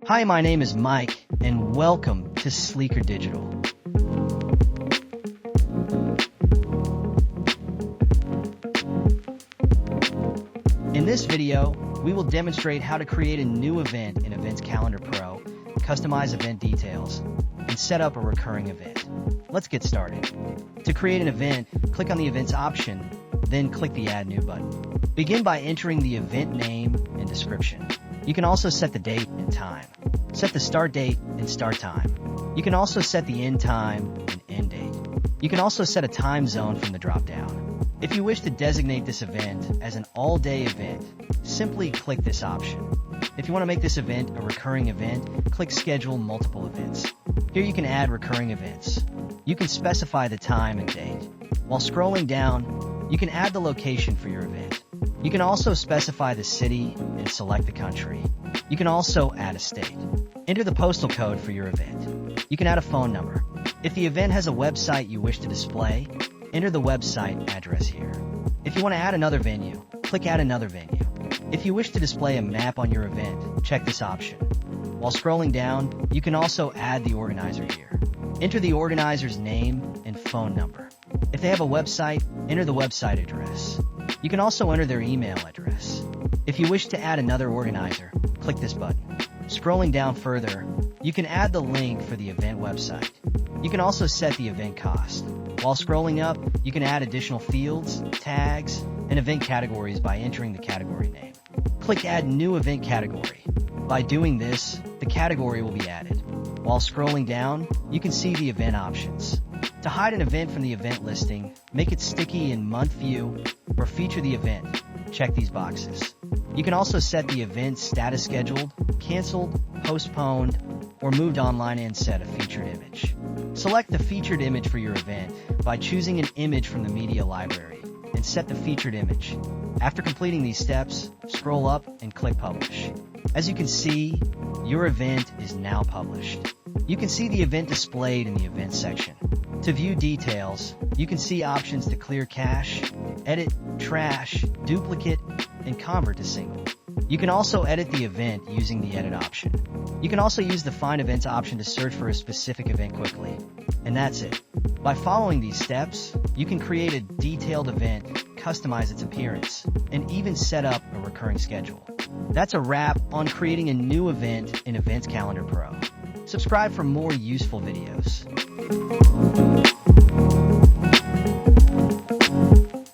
Hi, my name is Mike, and welcome to Sleekr Digital. In this video, we will demonstrate how to create a new event in Events Calendar Pro, customize event details, and set up a recurring event. Let's get started. To create an event, click on the Events option, then click the Add New button. Begin by entering the event name and description. You can also set the date and time. Set the start date and start time. You can also set the end time and end date. You can also set a time zone from the drop-down. If you wish to designate this event as an all-day event, simply click this option. If you want to make this event a recurring event, click Schedule Multiple Events. Here you can add recurring events. You can specify the time and date. While scrolling down, you can add the location for your event. You can also specify the city and select the country. You can also add a state. Enter the postal code for your event. You can add a phone number. If the event has a website you wish to display, enter the website address here. If you want to add another venue, click Add Another Venue. If you wish to display a map on your event, check this option. While scrolling down, you can also add the organizer here. Enter the organizer's name and phone number. If they have a website, enter the website address. You can also enter their email address. If you wish to add another organizer, click this button. Scrolling down further, you can add the link for the event website. You can also set the event cost. While scrolling up, you can add additional fields, tags, and event categories by entering the category name. Click Add New Event Category. By doing this, the category will be added. While scrolling down, you can see the event options. To hide an event from the event listing, make it sticky in Month View, or feature the event. Check these boxes. You can also set the event status scheduled, canceled, postponed, or moved online and set a featured image. Select the featured image for your event by choosing an image from the media library and set the featured image. After completing these steps, scroll up and click Publish. As you can see, your event is now published. You can see the event displayed in the Events section. To view details, you can see options to clear cache, edit, trash, duplicate, and convert to single. You can also edit the event using the Edit option. You can also use the Find Events option to search for a specific event quickly. And that's it. By following these steps, you can create a detailed event, customize its appearance, and even set up a recurring schedule. That's a wrap on creating a new event in Events Calendar Pro. Subscribe for more useful videos.